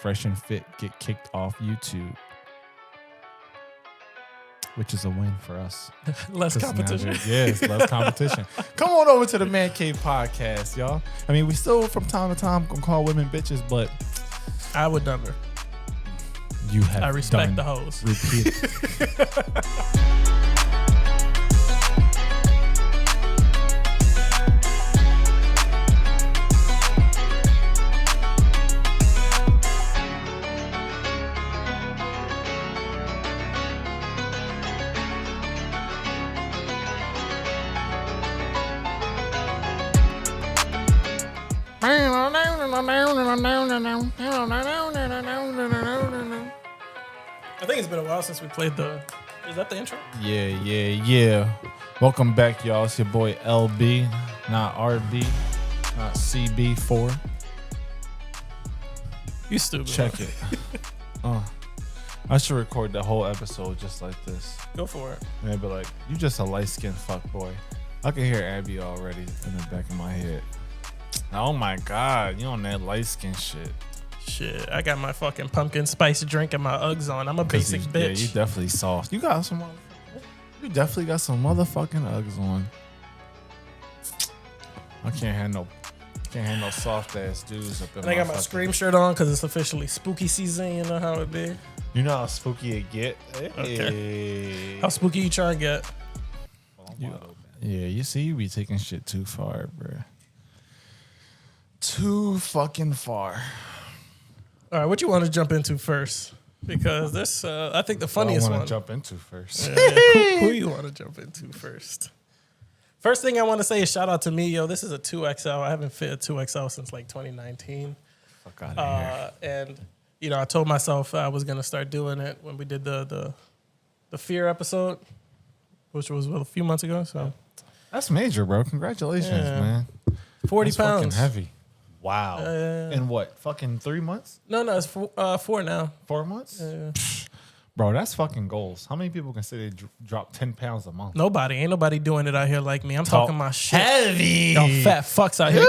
Fresh and Fit get kicked off YouTube, which is a win for us. Less competition. Yes, less competition. Come on over to the Mancave Podcast, y'all. I mean, we still from time to time gonna call women bitches, but I would never. You have. I respect the hoes. Repeat. I think it's been a while since we played the... Is that the intro? Yeah. Welcome back, y'all. It's your boy LB, not RB, not CB4. You stupid. Check it. I should record the whole episode just like this. Go for it. And they'd be like, you just a light-skinned fuck boy. I can hear Abby already in the back of my head. Oh my God, you on that light-skinned shit. Shit, I got my fucking pumpkin spice drink and my Uggs on. I'm a basic bitch. Yeah, you definitely soft. You definitely got some motherfucking Uggs on. I can't have no soft ass dudes up in and I got my Scream shirt on because it's officially spooky season. You know how it be. You know how spooky it get. Okay. How spooky you try to get? Yeah, you see, you be taking shit too far, bro. Too fucking far. All right, what you want to jump into first? Because this, I think the funniest one. I want to jump into first. Who you want to jump into first? First thing I want to say is shout out to me, yo. This is a 2XL. I haven't fit a 2XL since like 2019. Fuck out of here. And you know, I told myself I was gonna start doing it when we did the Fear episode, which was a few months ago. So that's major, bro. Congratulations, man. 40 that's pounds. Fucking heavy. Wow. In what? Fucking 3 months? No, it's 4 now. 4 months? Yeah. Bro, that's fucking goals. How many people can say they drop 10 pounds a month? Nobody. Ain't nobody doing it out here like me. I'm talking my shit. Heavy. Y'all fat fucks out here.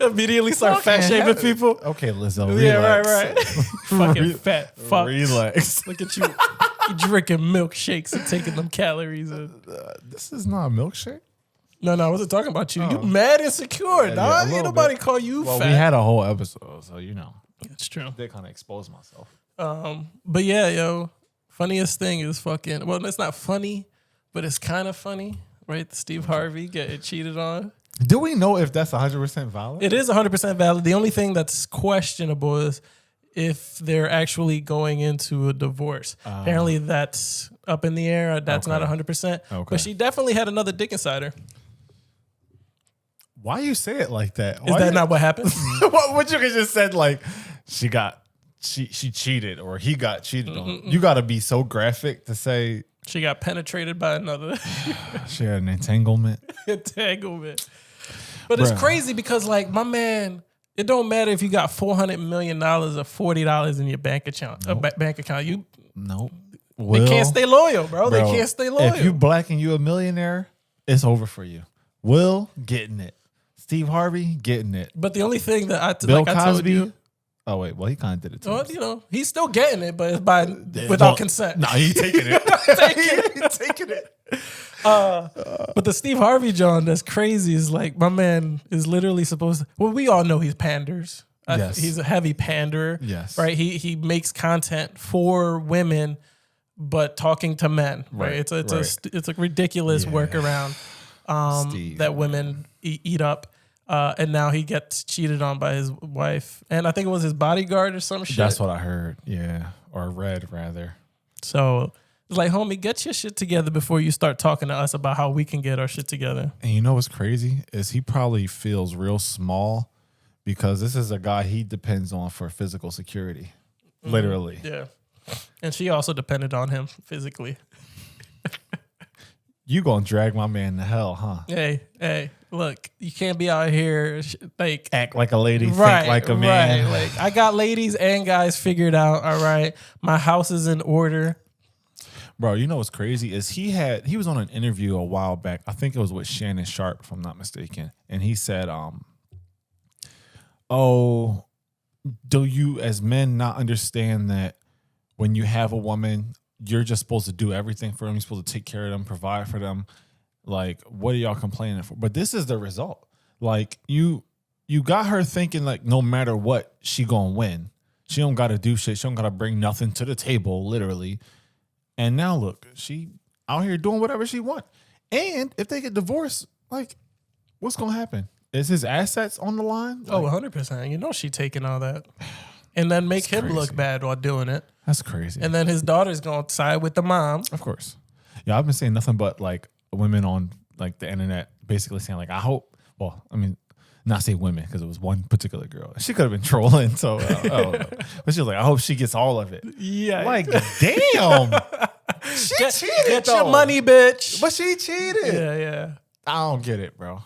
Immediately start fat shaming people. Okay, Lizzo. Yeah, relax. right. Fucking fat fucks. Relax. Look at you. You drinking milkshakes and taking them calories. This is not a milkshake. No, I wasn't talking about you. You mad insecure, dog. Ain't nobody call you fat. Well, we had a whole episode, so you know. It's true. They kind of expose myself. But yeah, yo, funniest thing is fucking, well, it's not funny, but it's kind of funny, right? Steve Harvey getting cheated on. Do we know if that's 100% valid? It is 100% valid. The only thing that's questionable is if they're actually going into a divorce. Apparently that's up in the air. That's not 100%. Okay. But she definitely had another dick inside her. Why you say it like that? Is that not what happened? What you just said, like she cheated or he got cheated on. You got to be so graphic to say she got penetrated by another. She had an entanglement. But it's crazy because, like, my man, it don't matter if you got $400 million or $40 in your bank account. Nope. Bank account. Nope. They can't stay loyal, bro. They can't stay loyal. If you black and you a millionaire, it's over for you. Will getting it. Steve Harvey getting it. But the only thing that I Bill like Cosby. I told you, oh wait, well he kind of did it too. well, you know, he's still getting it, but it's without consent. No, he taking it. He's taking it. But the Steve Harvey John that's crazy is like my man is literally supposed to. Well, we all know he panders. Yes. He's a heavy panderer. Yes. Right. He makes content for women, but talking to men. Right. It's a ridiculous workaround that women eat up. And now he gets cheated on by his wife. And I think it was his bodyguard or some shit. That's what I heard. Yeah. Or read, rather. So it's like, homie, get your shit together before you start talking to us about how we can get our shit together. And you know what's crazy? Is he probably feels real small because this is a guy he depends on for physical security. Literally. Yeah. And she also depended on him physically. You gonna drag my man to hell, huh? Hey, look, you can't be out here like act like a lady, think like a man. Right. Like I got ladies and guys figured out. All right, my house is in order. Bro, you know what's crazy is he was on an interview a while back. I think it was with Shannon Sharp, if I'm not mistaken, and he said, do you as men not understand that when you have a woman, you're just supposed to do everything for them? You're supposed to take care of them, provide for them. Like, what are y'all complaining for? But this is the result. Like, you got her thinking like no matter what, she gonna win. She don't gotta do shit. She don't gotta bring nothing to the table, literally. And now look, she out here doing whatever she want. And if they get divorced, like, what's gonna happen? Is his assets on the line? Like, 100%. You know she taking all that. And then make him look bad while doing it. That's crazy. And then his daughter's going to side with the mom. Of course. Yeah, I've been saying nothing but like women on like the internet basically saying like, I hope, well, I mean, not say women because it was one particular girl. She could have been trolling. So, I don't know. But she was like, I hope she gets all of it. Yeah. Like, damn. She cheated. Get your money, bitch. But she cheated. Yeah. I don't get it, bro.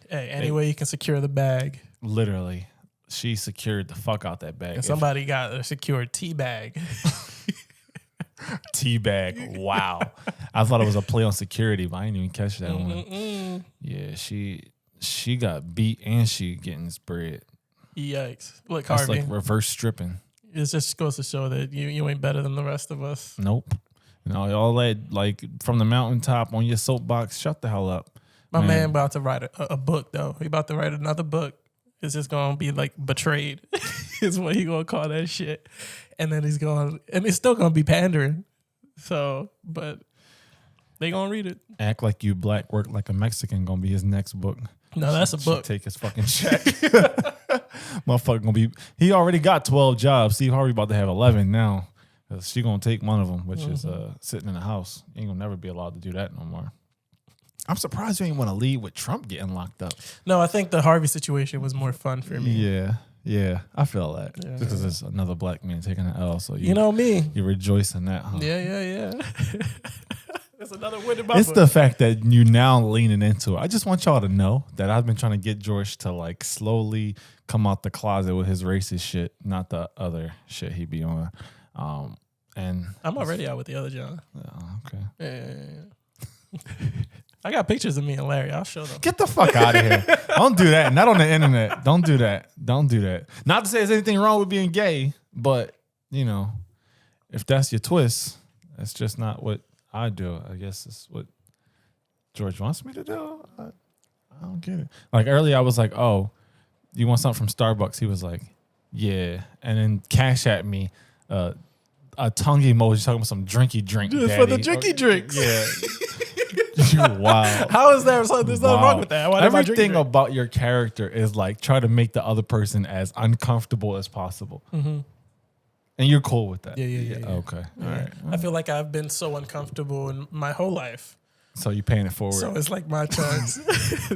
Hey, any way you can secure the bag. Literally. She secured the fuck out that bag. And somebody got a secured tea bag. Tea bag. Wow. I thought it was a play on security, but I didn't even catch that one. Yeah, she got beat and she getting spread. Yikes. Look, That's Harvey. like reverse stripping. It just goes to show that you ain't better than the rest of us. Nope. You know, all that like from the mountaintop on your soapbox, shut the hell up. My man about to write a book, though. He about to write another book. It's just going to be like Betrayed is what he going to call that shit. And then he's going, and it's still going to be pandering. So, but they going to read it. Act Like You Black, Work Like a Mexican going to be his next book. No, that's a book. Take his fucking check. Motherfucker going to be, he already got 12 jobs. Steve Harvey about to have 11 now. She going to take one of them, which is sitting in the house. Ain't going to never be allowed to do that no more. I'm surprised you ain't want to lead with Trump getting locked up. No, I think the Harvey situation was more fun for me. Yeah, I feel that. Yeah. Just because it's another black man taking an L, so you know me. You rejoice in that, huh? Yeah. That's another win in my It's book. the fact that you now leaning into it. I just want y'all to know that I've been trying to get George to like slowly come out the closet with his racist shit, not the other shit he be on. And I'm already out with the other John. Okay. Yeah. I got pictures of me and Larry. I'll show them. Get the fuck out of here. Don't do that. Not on the internet. Don't do that. Don't do that. Not to say there's anything wrong with being gay, but, you know, if that's your twist, that's just not what I do. I guess it's what George wants me to do. I don't get it. Like earlier, I was like, oh, you want something from Starbucks? He was like, yeah. And then Cash at me a tongue emoji talking about some drinky drink. Just for the drinky drinks. Yeah. Wow. How is there? There's nothing wrong with that. Everything about your character is like try to make the other person as uncomfortable as possible. Mm-hmm. And you're cool with that. Yeah. Okay. Yeah. All right. I feel like I've been so uncomfortable in my whole life. So you're paying it forward. So it's like my chance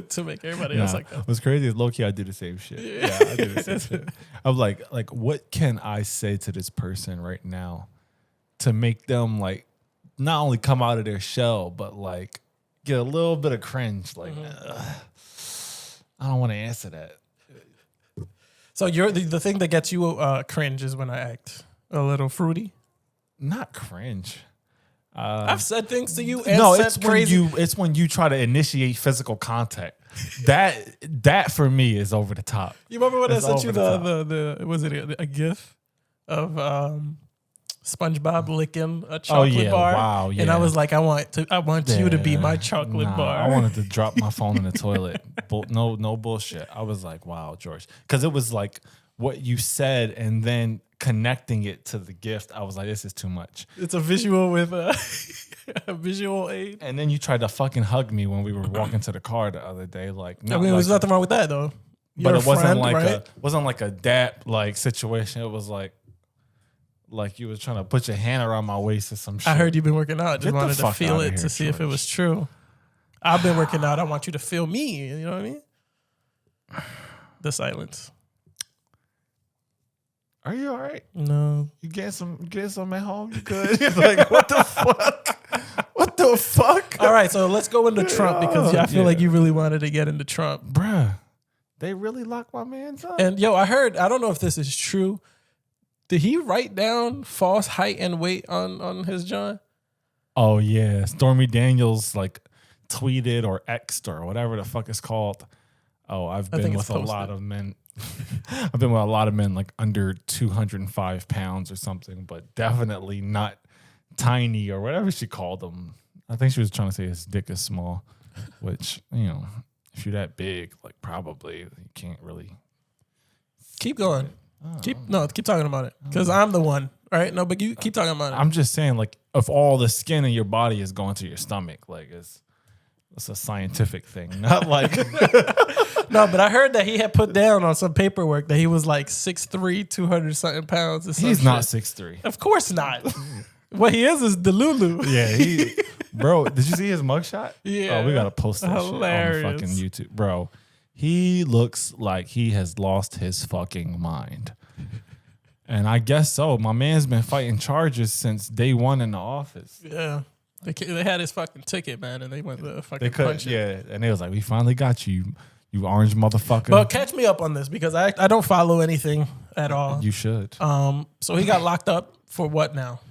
to make everybody else like that. What's crazy is low key I do the same shit. Yeah, I do the same shit. I'm like, what can I say to this person right now to make them like not only come out of their shell, but like get a little bit of cringe. Like, I don't want to answer that. So you're the thing that gets you cringe is when I act a little fruity. Not cringe. I've said things to you. And no, said it's when you try to initiate physical contact. That for me is over the top. You remember when I sent you the was it a GIF of SpongeBob licking a chocolate bar? Wow, yeah. And I was like, I want you to be my chocolate bar. I wanted to drop my phone in the toilet. No bullshit. I was like, wow, George, because it was like what you said, and then connecting it to the gift. I was like, this is too much. It's a visual with a visual aid. And then you tried to fucking hug me when we were walking to the car the other day. Like, I mean, there's nothing wrong with that though. But it wasn't like a dap like situation. It was like you was trying to put your hand around my waist or some shit. I heard you've been working out. Just wanted to feel it to see George. if it was true. I've been working out. I want you to feel me. You know what I mean? The silence. Are you all right? No. You get some at home? You good? Like, what the fuck? What the fuck? All right, so let's go into Trump because I feel like you really wanted to get into Trump. Bruh, they really locked my man's up? And yo, I heard, I don't know if this is true. Did he write down false height and weight on his John? Oh, yeah. Stormy Daniels like tweeted or X'd or whatever the fuck it's called. Oh, I've been with a lot of men. I've been with a lot of men like under 205 pounds or something, but definitely not tiny or whatever she called them. I think she was trying to say his dick is small, which, you know, if you're that big, like probably you can't really. Keep going. Keep talking about it because I'm the one, right? No, but you keep talking about it. I'm just saying, like, if all the skin in your body is going to your stomach, like it's a scientific thing, not like. No, but I heard that he had put down on some paperwork that he was like 6'3", 200 something pounds. He's not 6'3". Of course not. What he is Delulu. Yeah, bro. Did you see his mugshot? Yeah. Oh, we gotta post that Hilarious. shit on fucking YouTube, bro. He looks like he has lost his fucking mind. And I guess so. My man's been fighting charges since day one in the office. Yeah. They had his fucking ticket, man, and they went to fucking punch it. Yeah, and they was like, we finally got you, you orange motherfucker. But catch me up on this because I don't follow anything at all. You should. So he got locked up for what now?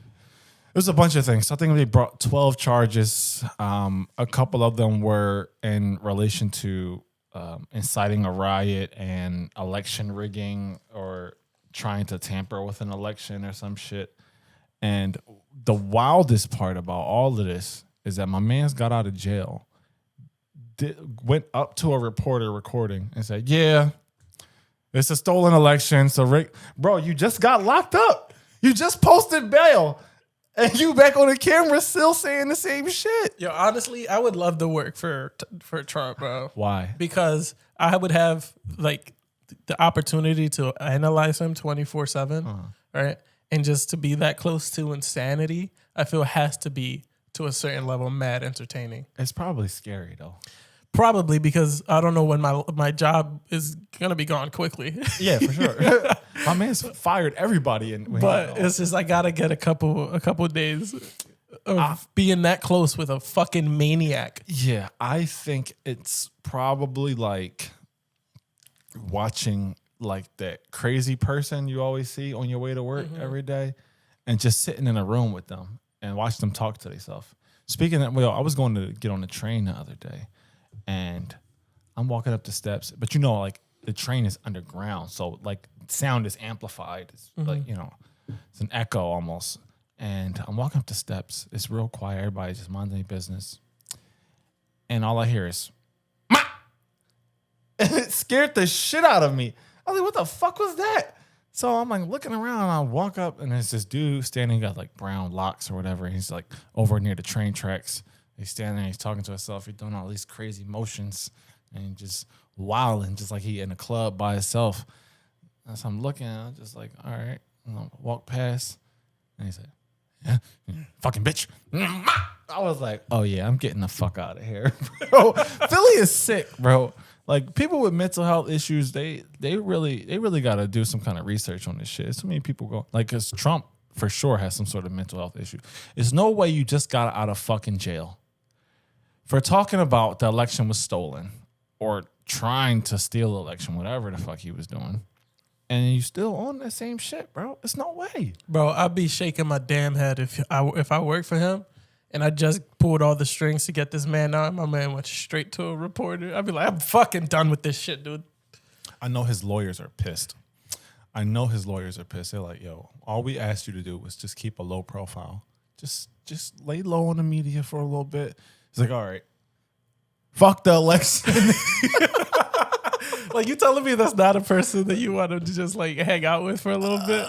There's a bunch of things. I think they brought 12 charges. A couple of them were in relation to inciting a riot and election rigging or trying to tamper with an election or some shit. And the wildest part about all of this is that my man's got out of jail, went up to a reporter recording and said, yeah, it's a stolen election. So, Rick, bro, you just got locked up. You just posted bail. And you back on the camera still saying the same shit. Yo, honestly, I would love to work for Trump, bro. Why? Because I would have like the opportunity to analyze him 24/7, right? And just to be that close to insanity, I feel has to be to a certain level mad entertaining. It's probably scary though. Probably because I don't know when my job is gonna be gone quickly. Yeah, for sure. My man's fired everybody, but it's just I gotta get a couple days of being that close with a fucking maniac. Yeah, I think it's probably like watching like that crazy person you always see on your way to work every day, and just sitting in a room with them and watch them talk to themselves. Speaking of, I was going to get on the train the other day. And I'm walking up the steps, but you know, like the train is underground, so like sound is amplified. It's like, you know, it's an echo almost. And I'm walking up the steps. It's real quiet. Everybody's just minding their business. And all I hear is, Ma! And it scared the shit out of me. I was like, what the fuck was that? So I'm like looking around and I walk up and there's this dude standing, got like brown locks or whatever. He's like over near the train tracks. He's standing there, he's talking to himself, he's doing all these crazy motions and just wilding, just like he in a club by himself. And so I'm looking, I'm just like, all right. And I walk past, and he said, yeah, fucking bitch. I was like, oh yeah, I'm getting the fuck out of here. Bro, Philly is sick, bro. Like people with mental health issues, they really got to do some kind of research on this shit. So many people go, like, because Trump for sure has some sort of mental health issue. There's no way you just got out of fucking jail for talking about the election was stolen or trying to steal the election, whatever the fuck he was doing. And you still on that same shit, bro. It's no way. Bro, I'd be shaking my damn head if I worked for him and I just pulled all the strings to get this man out. My man went straight to a reporter. I'd be like, I'm fucking done with this shit, dude. I know his lawyers are pissed. They're like, yo, all we asked you to do was just keep a low profile. Just lay low on the media for a little bit. It's like, all right, fuck the election. Like, you telling me that's not a person that you want to just like hang out with for a little bit?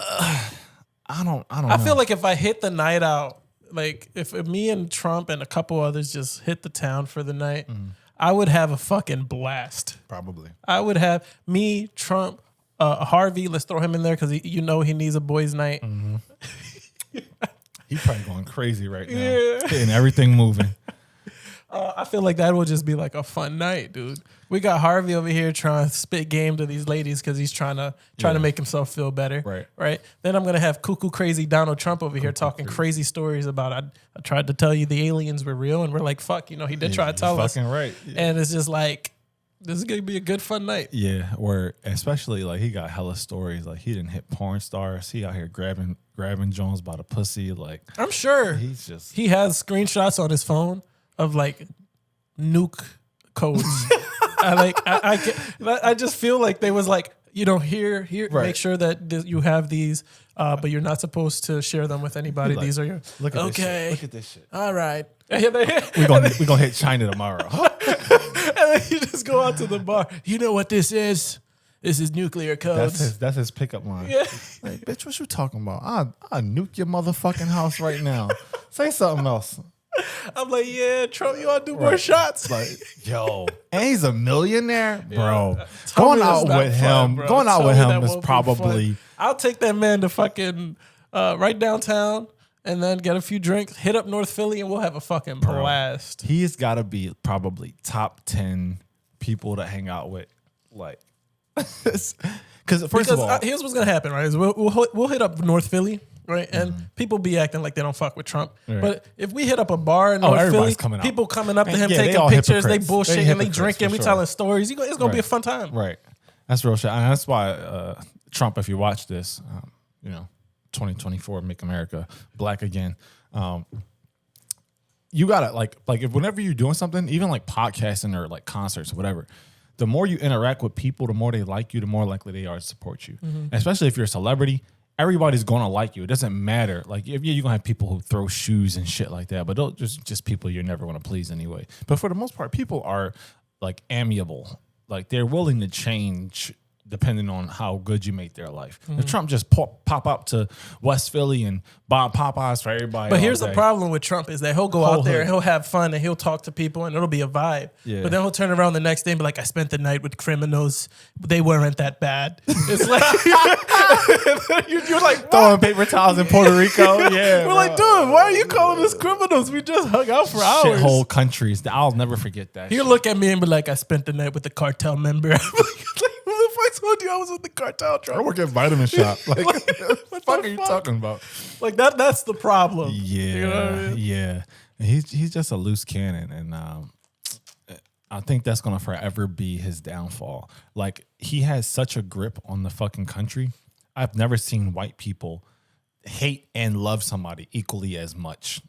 I don't know. I feel like if I hit the night out, like if me and Trump and a couple others just hit the town for the night, I would have a fucking blast. Probably. I would have me, Trump, Harvey. Let's throw him in there because he needs a boys' night. He's probably going crazy right now. Yeah. Getting everything moving. I feel like that will just be like a fun night, dude. We got Harvey over here trying to spit game to these ladies because he's trying to make himself feel better. Right. Then I'm gonna have cuckoo crazy Donald Trump over here talking crazy stories about I tried to tell you the aliens were real, and we're like, fuck, he did try to tell us. Fucking right. Yeah. And it's just like, this is gonna be a good fun night. Yeah, where especially like he got hella stories. Like he didn't hit porn stars. He out here grabbing Jones by the pussy. Like I'm sure he has screenshots on his phone of like nuke codes. I just feel like they was like, here. Right. Make sure that you have these, but you're not supposed to share them with anybody. Like, These are your. Look at okay. this shit. Look at this shit. All right. We gonna hit China tomorrow. And then you just go out to the bar. You know what this is? This is nuclear codes. That's his pickup line. Yeah. Like, bitch, what you talking about? I nuke your motherfucking house right now. Say something else. I'm like, yeah, Trump, you want to do more shots? Like, yo, and he's a millionaire, bro. Yeah. Going out with him, going out with him is probably. I'll take that man to fucking right downtown and then get a few drinks, hit up North Philly, and we'll have a fucking blast. He's got to be probably top 10 people to hang out with, like. Because of all, here's what's gonna happen, right? Is we'll hit up North Philly, right? And people be acting like they don't fuck with Trump. Right. But if we hit up a bar in North Philly, people coming up to him, taking pictures, they bullshitting, they drinking, we telling stories. It's gonna be a fun time, right? That's real shit, and that's why Trump, if you watch this, 2024, make America black again. You gotta like if whenever you're doing something, even like podcasting or like concerts or whatever. The more you interact with people, the more they like you, the more likely they are to support you. Mm-hmm. Especially if you're a celebrity, everybody's going to like you. It doesn't matter. Like, you're going to have people who throw shoes and shit like that, but they'll just people you're never going to please anyway. But for the most part, people are, like, amiable. Like, they're willing to change depending on how good you make their life. Mm-hmm. If Trump just pop up to West Philly and buy Popeyes for everybody. But here's the problem with Trump is that he'll go out there and he'll have fun and he'll talk to people and it'll be a vibe. Yeah. But then he'll turn around the next day and be like, I spent the night with criminals. They weren't that bad. It's like, you're like, what? Throwing paper towels in Puerto Rico. Yeah. We're like, dude, why are you calling us criminals? We just hung out for hours. Whole countries. I'll never forget that. He'll look at me and be like, I spent the night with the cartel member. I told you I was with the cartel, Trump. I work at Vitamin Shop. Like, what the fuck are you talking about? Like that's the problem. Yeah, you know what I mean? Yeah. He's just a loose cannon, and I think that's gonna forever be his downfall. Like, he has such a grip on the fucking country. I've never seen white people hate and love somebody equally as much.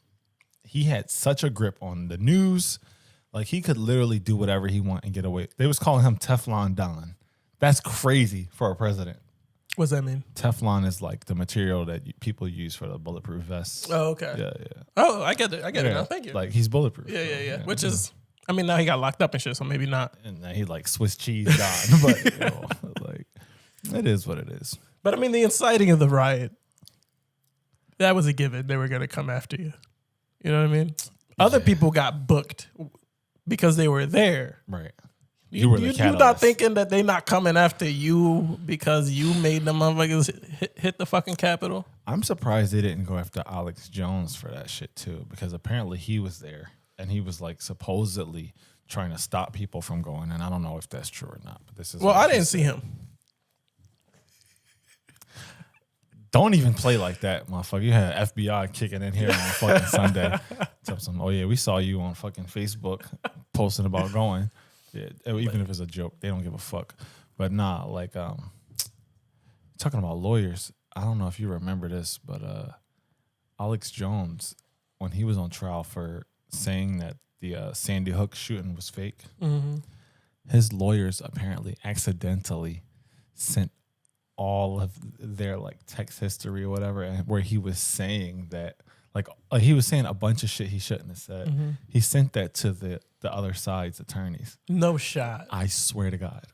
He had such a grip on the news. Like, he could literally do whatever he want and get away. They was calling him Teflon Don. That's crazy for a president. What's that mean? Teflon is like the material that people use for the bulletproof vests. Oh, okay. Yeah. Oh, I get it. I get it now. Thank you. Like, he's bulletproof. Yeah. Which is, I mean, now he got locked up and shit, so maybe not. And now he like Swiss cheese Don. But, like, it is what it is. But I mean, the inciting of the riot, that was a given. They were going to come after you. You know what I mean? Other people got booked because they were there. Right. You're not thinking that they not coming after you because you made them motherfuckers hit the fucking Capitol? I'm surprised they didn't go after Alex Jones for that shit too, because apparently he was there and he was like supposedly trying to stop people from going. And I don't know if that's true or not. But this is I didn't see him. Don't even play like that, motherfucker. You had FBI kicking in here on fucking Sunday. Tell some, oh yeah, we saw you on fucking Facebook posting about going. Yeah, even if it's a joke, they don't give a fuck. But nah, like talking about lawyers, I don't know if you remember this, but Alex Jones, when he was on trial for saying that the Sandy Hook shooting was fake, his lawyers apparently accidentally sent all of their like text history or whatever, and where he was saying that like he was saying a bunch of shit he shouldn't have said. He sent that to the other side's attorneys. No shot. I swear to God.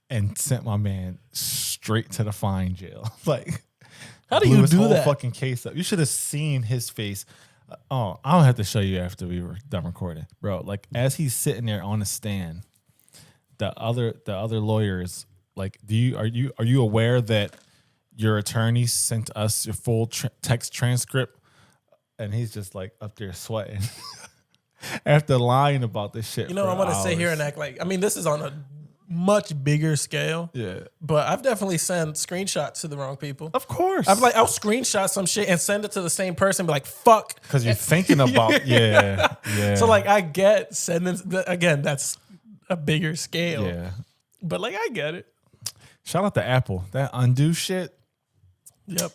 And sent my man straight to the fine jail. Like, how do you do that? Fucking case up. You should have seen his face. I don't have to show you after we were done recording, bro. Like, as he's sitting there on the stand, the other lawyers, like, are you aware that your attorney sent us your full text transcript? And he's just like up there sweating after lying about this shit. You know, I want to sit here and act like, I mean, this is on a much bigger scale. Yeah. But I've definitely sent screenshots to the wrong people. Of course. I'll screenshot some shit and send it to the same person, be like, fuck. Because you're thinking about, yeah. So like, I get sending, again, that's a bigger scale. Yeah. But like, I get it. Shout out to Apple. That undo shit. Yep.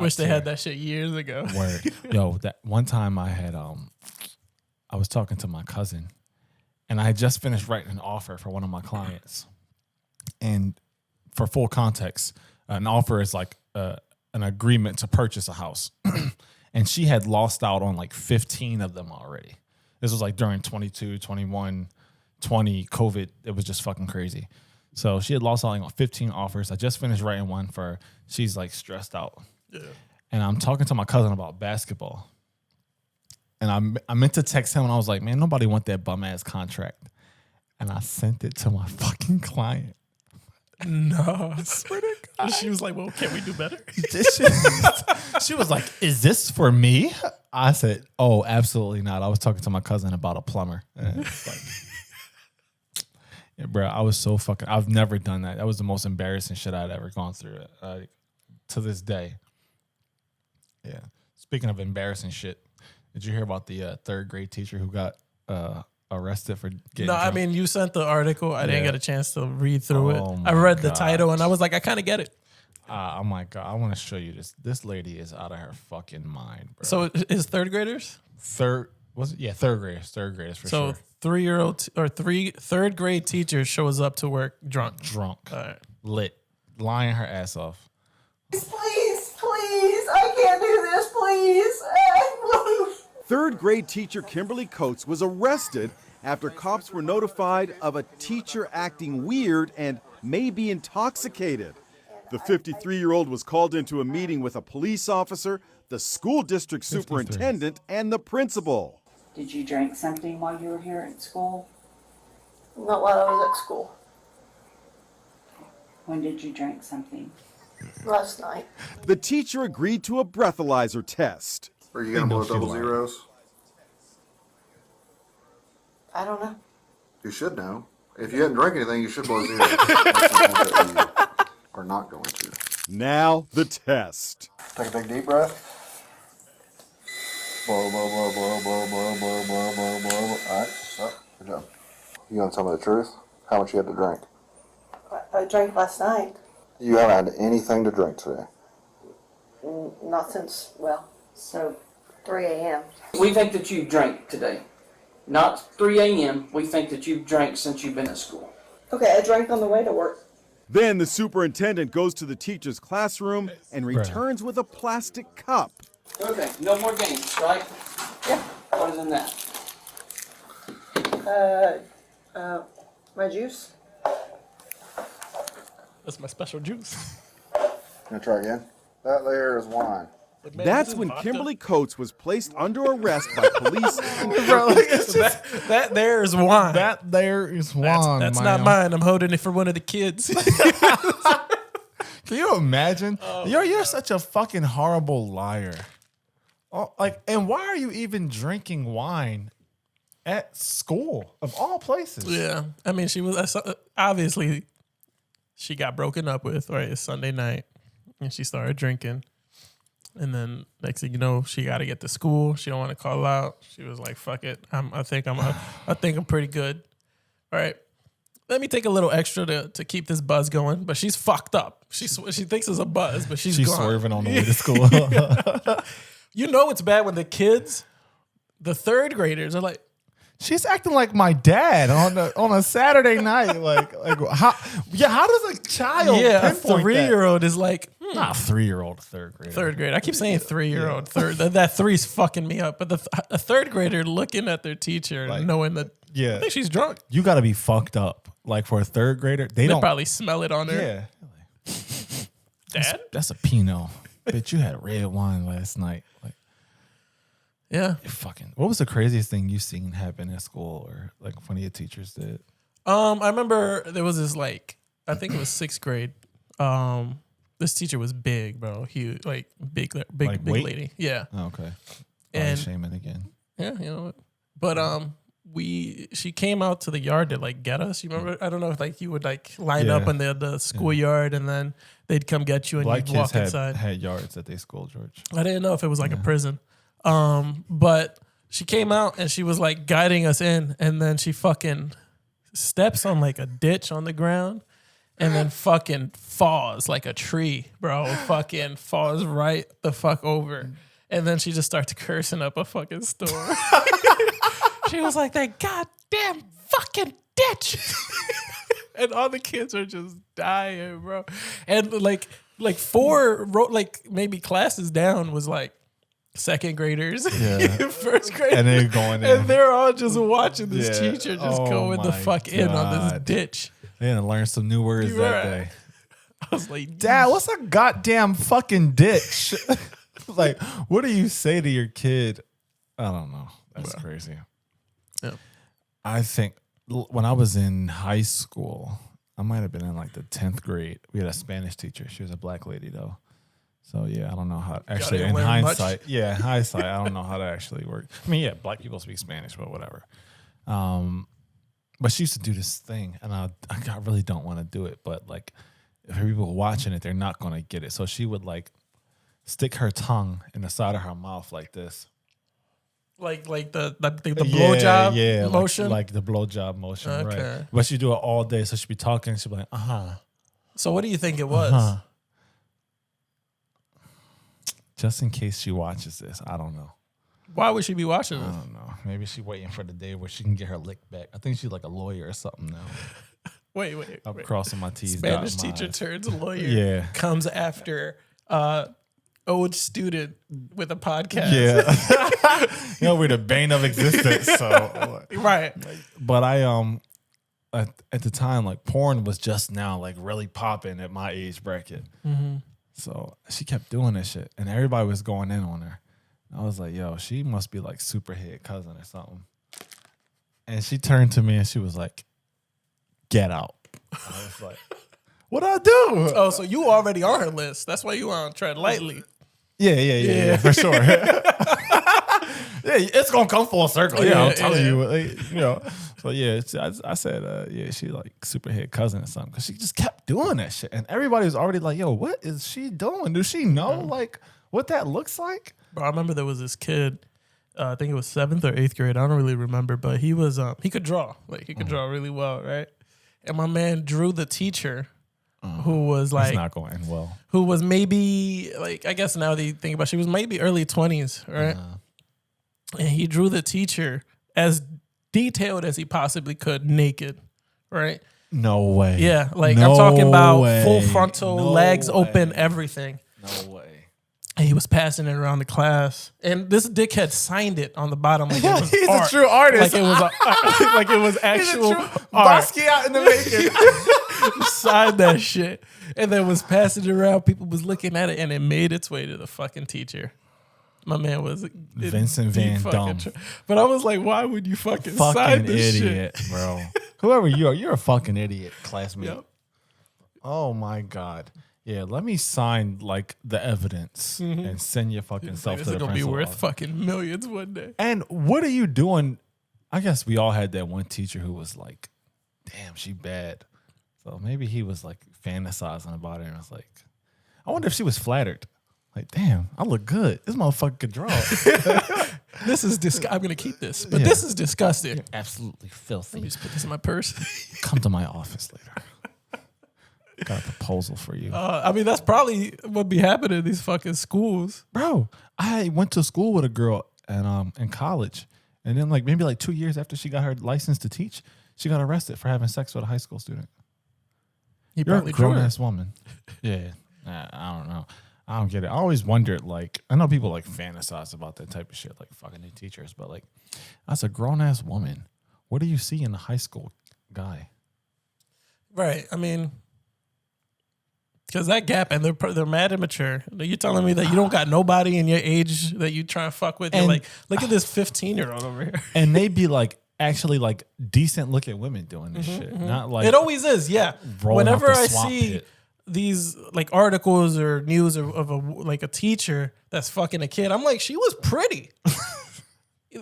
Wish they had that shit years ago. Word. Yo, that one time I had, I was talking to my cousin and I had just finished writing an offer for one of my clients. And for full context, an offer is like an agreement to purchase a house. And she had lost out on like 15 of them already. This was like during 22, 21, 20, COVID. It was just fucking crazy. So she had lost out on 15 offers. I just finished writing one for her. She's like stressed out. Yeah. And I'm talking to my cousin about basketball. And I meant to text him and I was like, man, nobody want that bum ass contract. And I sent it to my fucking client. No. I swear to God. She was like, well, can't we do better? She was like, is this for me? I said, oh, absolutely not. I was talking to my cousin about a plumber. Yeah, bro, I was so fucking, I've never done that. That was the most embarrassing shit I'd ever gone through to this day. Yeah. Speaking of embarrassing shit, did you hear about the third grade teacher who got arrested for getting drunk? I mean, you sent the article. I didn't get a chance to read through it. I read the title and I was like, I kind of get it. Oh my God. I want to show you this. This lady is out of her fucking mind, bro. So is third graders? Third graders. Third graders for sure. So third grade teacher shows up to work drunk. All right. Lit. Lying her ass off. Please, I can't do this, please. Third grade teacher Kimberly Coates was arrested after cops were notified of a teacher acting weird and may be intoxicated. The 53-year-old was called into a meeting with a police officer, the school district superintendent, and the principal. Did you drink something while you were here at school? Not while I was at school. When did you drink something? Last night. The teacher agreed to a breathalyzer test. Are you going to blow double zeros? I don't know. You should know. If you hadn't drank anything, you should blow zeros. You are not going to. Now the test. Take a big deep breath. Blow, blow, blow, blow, blow, blow, blow, blow, blow, blow. All right, stop. Good job. You going to tell me the truth? How much you had to drink? I drank last night. You haven't had anything to drink today. Not since, so 3 a.m. We think that you drank today. Not 3 a.m. We think that you've drank since you've been at school. Okay, I drank on the way to work. Then the superintendent goes to the teacher's classroom and returns with a plastic cup. Okay, no more games, right? Yeah. What is in that? My juice. That's my special juice. Gonna try again? That there is wine. That's when Kimberly Coates was placed under arrest by police. Bro, that there is wine. That there is wine. That's not mine. I'm holding it for one of the kids. Can you imagine? You're such a fucking horrible liar. Oh, and why are you even drinking wine at school of all places? Yeah, I mean, she was obviously she got broken up with. Right, it's Sunday night, and she started drinking. And then next thing you know, she got to get to school. She don't want to call out. She was like, "Fuck it, I think I'm pretty good." All right, let me take a little extra to keep this buzz going. But she's fucked up. She thinks it's a buzz, but she's gone. Swerving on the way to school. You know it's bad when the kids, the third graders, are like, she's acting like my dad on a Saturday night. How does a child a pinpoint 3-year-old is like, not a 3-year-old, third grader. Third grade. I keep saying 3-year-old. Third. That 3's fucking me up. But a third grader looking at their teacher, knowing that I think she's drunk. You got to be fucked up. Like for a third grader, they don't probably smell it on her. Yeah. Dad? That's a Pinot. Bitch, you had red wine last night. Yeah. What was the craziest thing you seen happen at school or like one of your teachers did? I remember there was this I think it was 6th grade. This teacher was big, bro. Huge, big weight? Lady. Yeah. Oh, okay. And shaming again. Yeah, you know what? But she came out to the yard to get us. You remember? I don't know if you would line up in the schoolyard and then they'd come get you and Black you'd walk kids inside. had yards at their school, George. I didn't know if it was a prison. But she came out and she was guiding us in, and then she fucking steps on a ditch on the ground and then fucking falls like a tree, bro. Fucking falls right the fuck over. And then she just starts cursing up a fucking storm. She was like, that goddamn fucking ditch. And all the kids are just dying, bro. And like 4, like maybe classes down was like second graders, first graders, and they're going in. and they're all just watching this teacher just Oh going the my fuck in on this God. ditch. They didn't learn some new words You're that right. day. I was like, Dad, what's a goddamn fucking ditch? Like, what do you say to your kid? I don't know. That's crazy. Yeah. I think when I was in high school, I might have been in like the 10th grade. We had a Spanish teacher. She was a black lady though. So yeah, I don't know how actually in hindsight. Much. Yeah, in hindsight, I don't know how that actually worked. I mean, yeah, black people speak Spanish, but whatever. But she used to do this thing, and I really don't want to do it. But like, if people watching it, they're not going to get it. So she would like stick her tongue in the side of her mouth like this. Like the blowjob motion? Like the blowjob motion, Okay. right. But she'd do it all day. So she'd be talking, she'd be like, So what do you think it was? Just in case she watches this, I don't know. Why would she be watching I this? don't know. Maybe she's waiting for the day where she can get her lick back. I think she's like a lawyer or something now. Wait. I'm crossing my T's. Spanish dotting my teacher I's. turns lawyer. Yeah. Comes after old student with a podcast. Yeah. We're the bane of existence. So Right. but I at the time, like porn was just now like really popping at my age bracket. Mm-hmm. So she kept doing this shit, and everybody was going in on her. I was like, yo, she must be like Superhead cousin or something. And she turned to me and she was like, get out. I was like, what'd I do? Oh, so you already on her list. That's why you on tread lightly. Yeah, for sure. Yeah, it's gonna come full circle. Yeah, I'm telling you, you know. So yeah, I said, yeah, she like Superhead cousin or something, because she just kept doing that shit, and everybody was already like, yo, what is she doing? Does she know like what that looks like? Bro, I remember there was this kid. I think it was 7th or 8th grade. I don't really remember, but he was he could draw. Like he could draw really well, right? And my man drew the teacher, who was like, it's not going well. Who was maybe like, I guess now that you think about it, she was maybe early 20s, right? And he drew the teacher as detailed as he possibly could, naked, right? No way. Yeah, like No I'm talking about way. full frontal, No legs way. open, everything. No way. And he was passing it around the class, and this dickhead signed it on the bottom. Like it was He's art. a true artist. Like it was, like it was actual art. Basquiat in the making. Signed that shit, and then was passing it around. People was looking at it, and it made its way to the fucking teacher. My man was Vincent Van Damme. But I was like, why would you fucking sign Fucking this idiot, shit? bro. Whoever you are, you're a fucking idiot, classmate. Yep. Oh my God. Yeah, let me sign like the evidence and send your fucking self This to is the gonna be principal worth office. fucking millions one day. And what are you doing? I guess we all had that one teacher who was like, damn, she bad. So maybe he was like fantasizing about her and was like, I wonder if she was flattered. Like, damn, I look good. This motherfucker could draw. This is I'm gonna keep this, but this is disgusting. You're absolutely filthy. Let me just put this in my purse. Come to my office later. Got a proposal for you. I mean, that's probably what be happening in these fucking schools. Bro, I went to school with a girl in college, and then like maybe like 2 years after she got her license to teach, she got arrested for having sex with a high school student. He You're a probably drew grown her. ass woman. Yeah, I don't know. I don't get it. I always wondered, like, I know people like fantasize about that type of shit, like fucking their teachers, but like, as a grown ass woman, what do you see in a high school guy? Right. I mean, because that gap, and they're mad immature. You telling me that you don't got nobody in your age that you try and fuck with? You're And- like, look at this 15-year-old over here. And they be like actually like decent looking women doing this shit, not like It always is, yeah. rolling Whenever off the I swamp see pit. these like articles or news of a teacher that's fucking a kid, I'm like, she was pretty.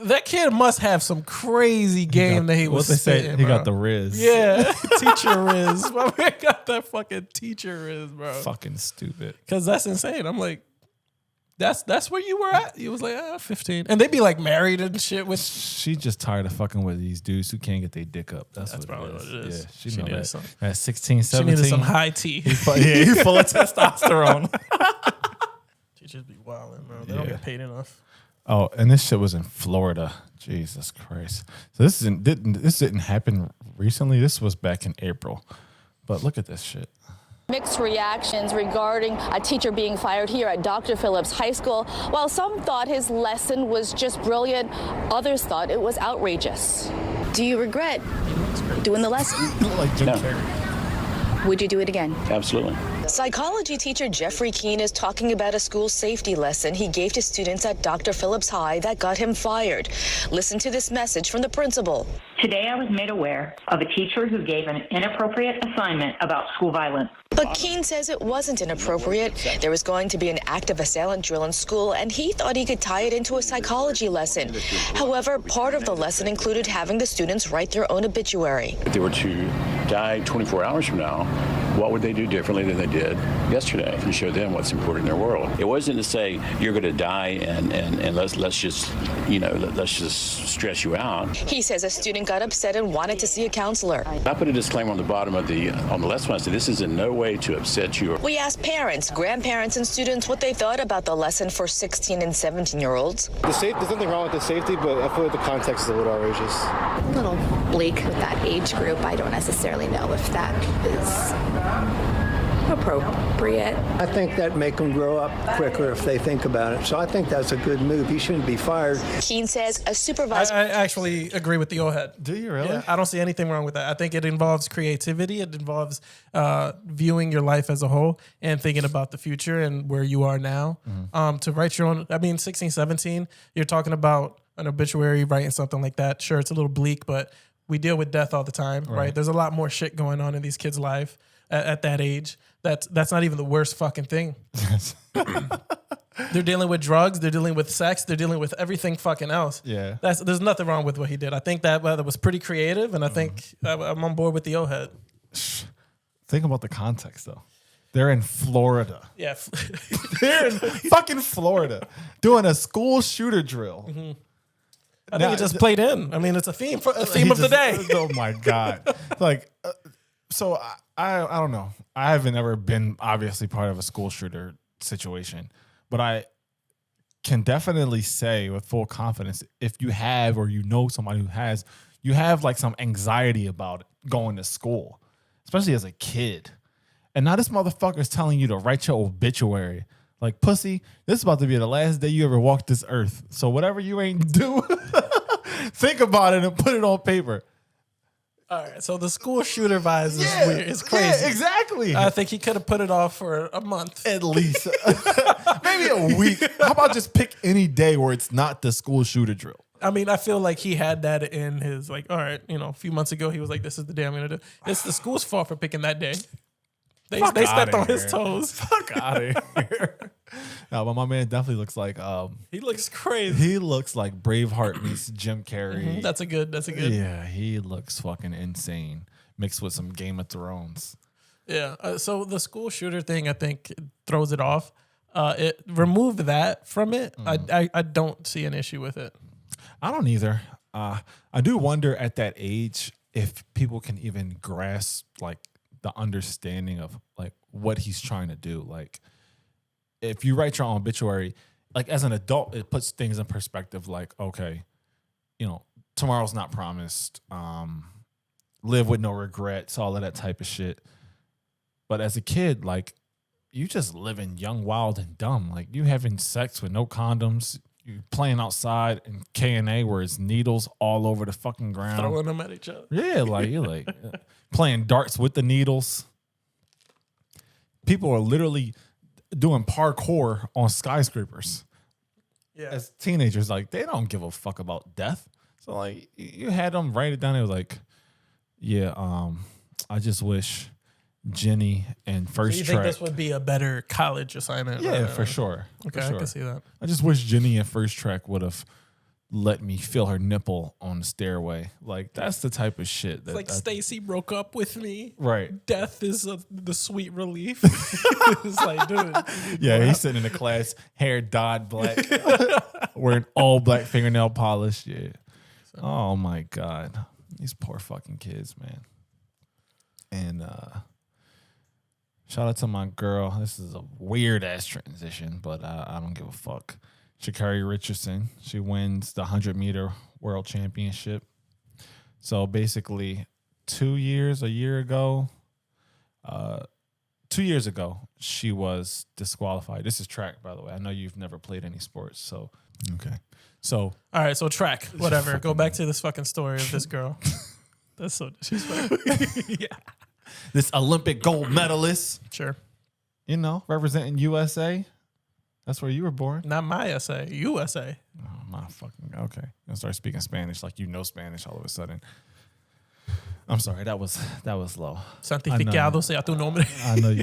That kid must have some crazy game that he was What they say? spitting, He bro. got the Riz. Yeah, teacher Riz. My man got that fucking teacher Riz, bro. Fucking stupid. Because that's insane. I'm like, that's where you were at. You was like, 15. And they be like married and shit with. She just tired of fucking with these dudes who can't get their dick up. That's what probably it is. what it is. Yeah, she She know needed that. some- At 16, She 17. needed some high tea. He full of testosterone. Teachers be wilding, bro. They don't get paid enough. Oh, and this shit was in Florida. Jesus Christ. So this didn't happen recently. This was back in April. But look at this shit. Mixed reactions regarding a teacher being fired here at Dr. Phillips High School. While some thought his lesson was just brilliant, others thought it was outrageous. Do you regret doing the lesson? Like Jim Carrey. Would you do it again? Absolutely. Psychology teacher Jeffrey Keene is talking about a school safety lesson he gave to students at Dr. Phillips High that got him fired. Listen to this message from the principal. Today I was made aware of a teacher who gave an inappropriate assignment about school violence. But Keene says it wasn't inappropriate. There was going to be an active assailant drill in school, and he thought he could tie it into a psychology lesson. However, part of the lesson included having the students write their own obituary. If they were to die 24 hours from now, what would they do differently than they did yesterday and show them what's important in their world? It wasn't to say you're going to die and let's just stress you out. He says a student got upset and wanted to see a counselor. I put a disclaimer on the bottom of the lesson. I said this is in no way to upset you. We asked parents, grandparents, and students what they thought about the lesson for 16 and 17-year-olds. There's nothing wrong with the safety, but I feel like the context is a little outrageous. A little bleak with that age group. I don't necessarily know if that is appropriate. I think that make them grow up quicker if they think about it. So I think that's a good move. He shouldn't be fired. Keene says a supervisor... I actually agree with the O-head. Do you really? Yeah, I don't see anything wrong with that. I think it involves creativity. It involves viewing your life as a whole and thinking about the future and where you are now. To write your own... 16, 17, you're talking about an obituary, writing something like that. Sure, it's a little bleak, but we deal with death all the time, right? There's a lot more shit going on in these kids' life at that age. That's not even the worst fucking thing. They're dealing with drugs. They're dealing with sex. They're dealing with everything fucking else. Yeah. There's nothing wrong with what he did. I think that was pretty creative, and I think I'm on board with the O-head. Think about the context, though. They're in Florida. Yeah. They're in fucking Florida doing a school shooter drill. Mm-hmm. I think it just played in. I mean, it's a theme of the day. Oh my God. So I don't know. I haven't ever been obviously part of a school shooter situation, but I can definitely say with full confidence, if you have or you know somebody who has, you have like some anxiety about it going to school, especially as a kid. And now this motherfucker's telling you to write your obituary. Like, pussy, this is about to be the last day you ever walk this earth. So whatever you ain't do, think about it and put it on paper. All right, so the school shooter vibes is weird. It's crazy. Yeah, exactly. I think he could have put it off for a month. At least. Maybe a week. How about just pick any day where it's not the school shooter drill? I mean, I feel like he had that in his, like, all right, a few months ago, he was like, this is the day I'm going to do. It's the school's fault for picking that day. They stepped on his toes. Fuck out of here. No, but my man definitely looks like he looks crazy. He looks like Braveheart meets Jim Carrey. Mm-hmm. That's a good. Yeah, he looks fucking insane mixed with some Game of Thrones. Yeah. So the school shooter thing, I think, throws it off. It removed that from it. I don't see an issue with it. I don't either. I do wonder at that age if people can even grasp like the understanding of like what he's trying to do. Like, if you write your own obituary, like as an adult, it puts things in perspective. Like, okay, tomorrow's not promised. Live with no regrets, all of that type of shit. But as a kid, like, you just living young, wild, and dumb. Like, you having sex with no condoms. You playing outside in K&A where it's needles all over the fucking ground. Throwing them at each other. Yeah, like you're like playing darts with the needles. People are literally doing parkour on skyscrapers. Yeah. As teenagers, like, they don't give a fuck about death. So like you had them write it down. It was like, yeah, I just wish Jenny and First So you Track. think this would be a better college assignment? Yeah, for sure. Okay, for sure. I can see that. I just wish Jenny and First Track would have let me feel her nipple on the stairway. Like, that's the type of shit that. It's like Stacy broke up with me. Right. Death is the sweet relief. It's like, dude. Yeah, he's sitting in the class, hair dyed black, wearing all black fingernail polish. Yeah. Oh my God, these poor fucking kids, man. And shout out to my girl. This is a weird ass transition, but I don't give a fuck. Sha'carri Richardson. She wins the 100-meter world championship. So basically 2 years ago, she was disqualified. This is track, by the way. I know you've never played any sports, so okay. So all right, so track, whatever. Go back to this fucking story of this girl. That's so disrespectful. Yeah. This Olympic gold medalist. Sure. You know, representing USA. That's where you were born. Not my SA, USA. Oh, my fucking, okay. I start speaking Spanish like you know Spanish all of a sudden. I'm sorry, that was low. Santificado sea tu nombre. I know you.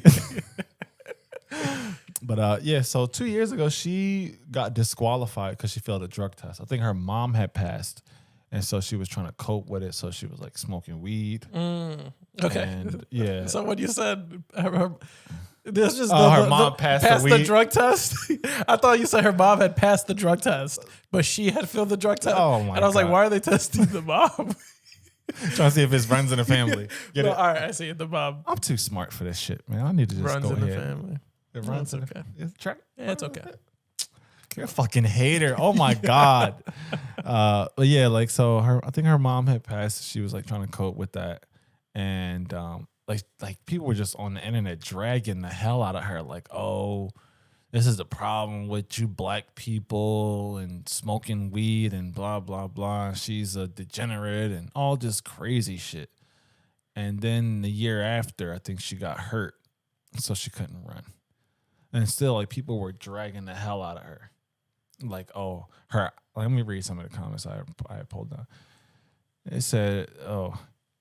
But yeah, so 2 years ago, she got disqualified because she failed a drug test. I think her mom had passed, and so she was trying to cope with it. So she was like smoking weed. Okay. And, yeah. So when you said this just her mom passed the drug test, I thought you said her mom had passed the drug test, but she had failed the drug test. Oh my! And I was like, why are they testing the mom? Trying to see if it's runs in the family. Get it? All right, I see it. The mom. I'm too smart for this shit, man. I need to just runs go in ahead. the family. It runs in okay. It's track. Yeah, it's okay. You're a fucking hater. Oh my god. But yeah, like so I think her mom had passed. She was like trying to cope with that, and like people were just on the internet dragging the hell out of her. Like, oh, this is the problem with you black people and smoking weed and blah blah blah. She's a degenerate and all this crazy shit. And then the year after, I think she got hurt, so she couldn't run. And still, like, people were dragging the hell out of her. Like, oh, let me read some of the comments I pulled down. It said, oh,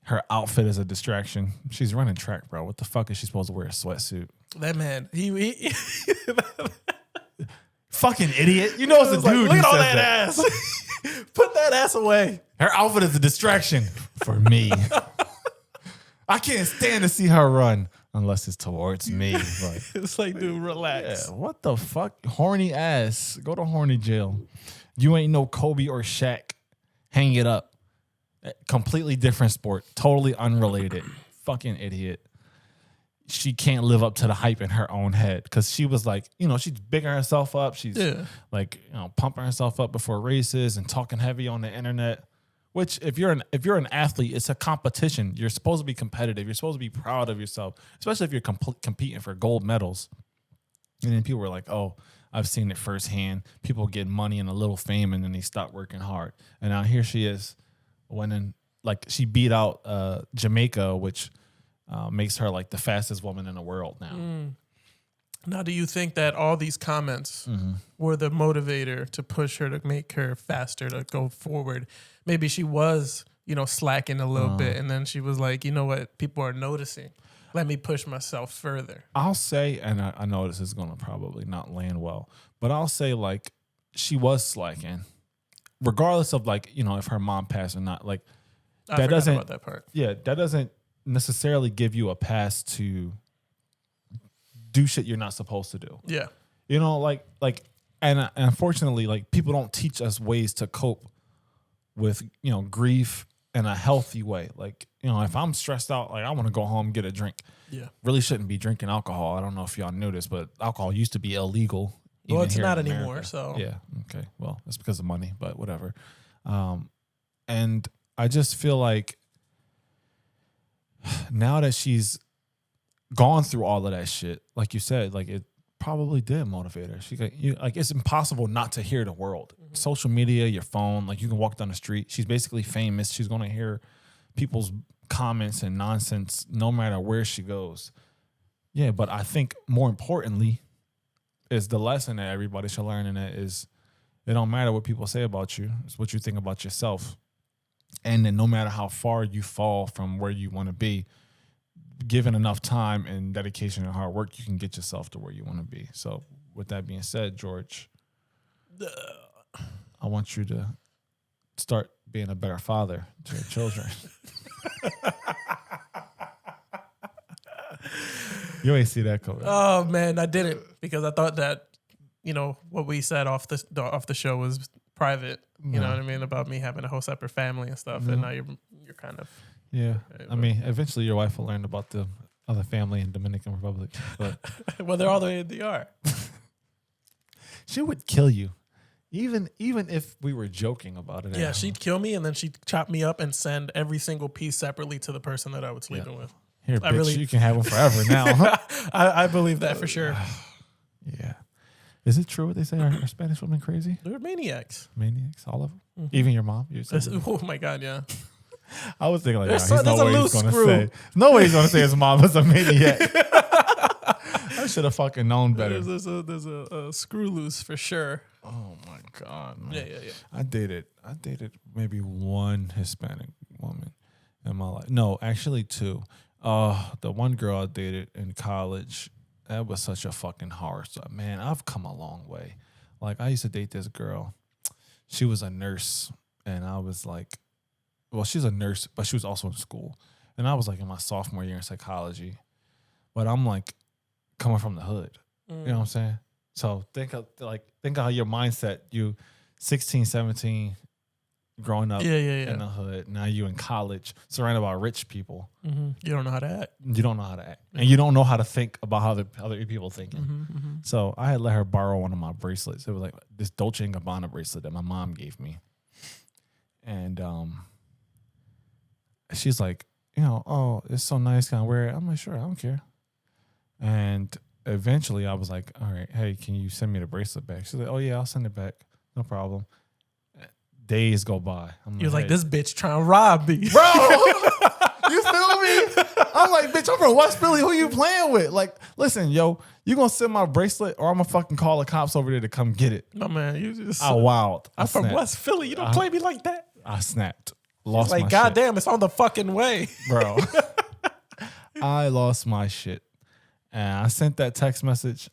her outfit is a distraction. She's running track, bro. What the fuck is she supposed to wear a sweatsuit? That man, he fucking idiot. You know it's a dude. Look at all that ass. Put that ass away. Her outfit is a distraction for me. I can't stand to see her run. Unless it's towards me. Like, it's like, dude, relax. Yeah, what the fuck? Horny ass. Go to horny jail. You ain't no Kobe or Shaq. Hang it up. Completely different sport. Totally unrelated. Fucking idiot. She can't live up to the hype in her own head. Because she was like, you know, she's bigging herself up. She's like, you know, pumping herself up before races and talking heavy on the internet. Which, if you're an athlete, it's a competition. You're supposed to be competitive. You're supposed to be proud of yourself, especially if you're competing for gold medals. And then people were like, "Oh, I've seen it firsthand. People get money and a little fame, and then they stop working hard." And now here she is, winning. Like, she beat out Jamaica, which makes her like the fastest woman in the world now. Now, do you think that all these comments were the motivator to push her to make her faster to go forward? Maybe she was, you know, slacking a little bit, and then she was like, you know what, people are noticing. Let me push myself further. I'll say, and I know this is going to probably not land well, but I'll say, like, she was slacking, regardless of, like, you know, if her mom passed or not. Like, I forgot about that part. Yeah, that doesn't necessarily give you a pass to do shit you're not supposed to do. Yeah. You know, like, and unfortunately, like, people don't teach us ways to cope with, you know, grief in a healthy way. Like, you know, if I'm stressed out, like, I want to go home and get a drink. Yeah. Really shouldn't be drinking alcohol. I don't know if y'all knew this, but alcohol used to be illegal. Well, it's not anymore, anymore, so. Yeah. Okay. Well, it's because of money, but whatever. And I just feel like now that she's gone through all of that shit, like you said, like, it probably did motivate her. She like, it's impossible not to hear the world. Social media, your phone, like, you can walk down the street. She's basically famous. She's going to hear people's comments and nonsense no matter where she goes. Yeah, but I think more importantly is the lesson that everybody should learn, and that is, it don't matter what people say about you. It's what you think about yourself. And then no matter how far you fall from where you want to be, given enough time and dedication and hard work, you can get yourself to where you want to be. So with that being said, George, I want you to start being a better father to your children. You ain't see that coming. Oh man, I didn't, because I thought that, you know, what we said off the show was private. You know what I mean, about me having a whole separate family and stuff. And now you're kind of. Yeah, I mean, eventually your wife will learn about the other family in Dominican Republic. But well, they're all the way in DR. She would kill you. Even if we were joking about it. Yeah, she'd kill me and then she'd chop me up and send every single piece separately to the person that I was sleeping with. Here, bitch, you can have them forever now. I believe that for sure. Yeah. Is it true what they say? Are Spanish women crazy? They're maniacs. Maniacs, all of them? Mm-hmm. Even your mom? Oh my God, yeah. I was thinking like, there's no way he's going to say. No way he's going to say his mom was a maniac. I should have fucking known better. There's a screw loose for sure. Oh my God, man. Yeah. I dated maybe one Hispanic woman in my life. No, actually two. The one girl I dated in college, that was such a fucking horror story. Man, I've come a long way. Like, I used to date this girl. She was a nurse, and I was like, well, she's a nurse, but she was also in school. And I was like in my sophomore year in psychology. But I'm like coming from the hood. You know what I'm saying? So think of how your mindset, you 16, 17, growing up in the hood. Now you in college, surrounded by rich people. Mm-hmm. You don't know how to act. You don't know how to act. And you don't know how to think about how other people thinking. So I had let her borrow one of my bracelets. It was like this Dolce & Gabbana bracelet that my mom gave me. And she's like, oh, it's so nice. Can I wear it? I'm like, sure, I don't care. And eventually I was like, all right, hey, can you send me the bracelet back? She's like, oh yeah, I'll send it back. No problem. Days go by. You're like, this bitch trying to rob me. Bro, you feel me? I'm like, bitch, I'm from West Philly. Who you playing with? Like, listen, yo, you gonna send my bracelet or I'm gonna fucking call the cops over there to come get it. No, man, you just... I wild. I'm from West Philly. You don't play me like that. I snapped. Lost like, my goddamn, shit. It's on the fucking way. Bro. I lost my shit. And I sent that text message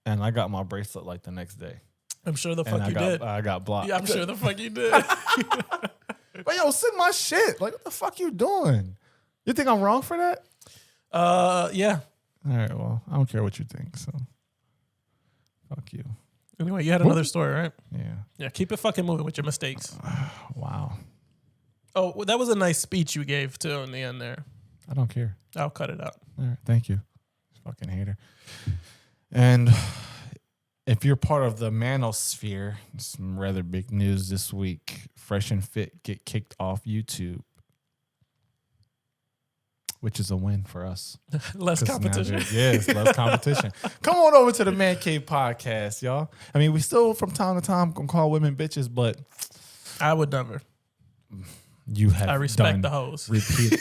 and I got my bracelet like the next day. I'm sure the fuck you did. I got blocked. Yeah, I'm sure the fuck you did. But yo, send my shit. Like, what the fuck you doing? You think I'm wrong for that? Yeah. All right, well, I don't care what you think, so fuck you. Anyway, you had another story, right? Yeah. Yeah, keep it fucking moving with your mistakes. Wow. Oh, well, that was a nice speech you gave, too, in the end there. I don't care. I'll cut it out. All right, thank you. Fucking hater. And if you're part of the manosphere, some rather big news this week. Fresh and Fit get kicked off YouTube, which is a win for us. Less competition. Yes, less competition. Come on over to the Mancave Podcast, y'all. I mean, we still from time to time gonna call women bitches, but I would never. You have. I respect the hoes. Repeat.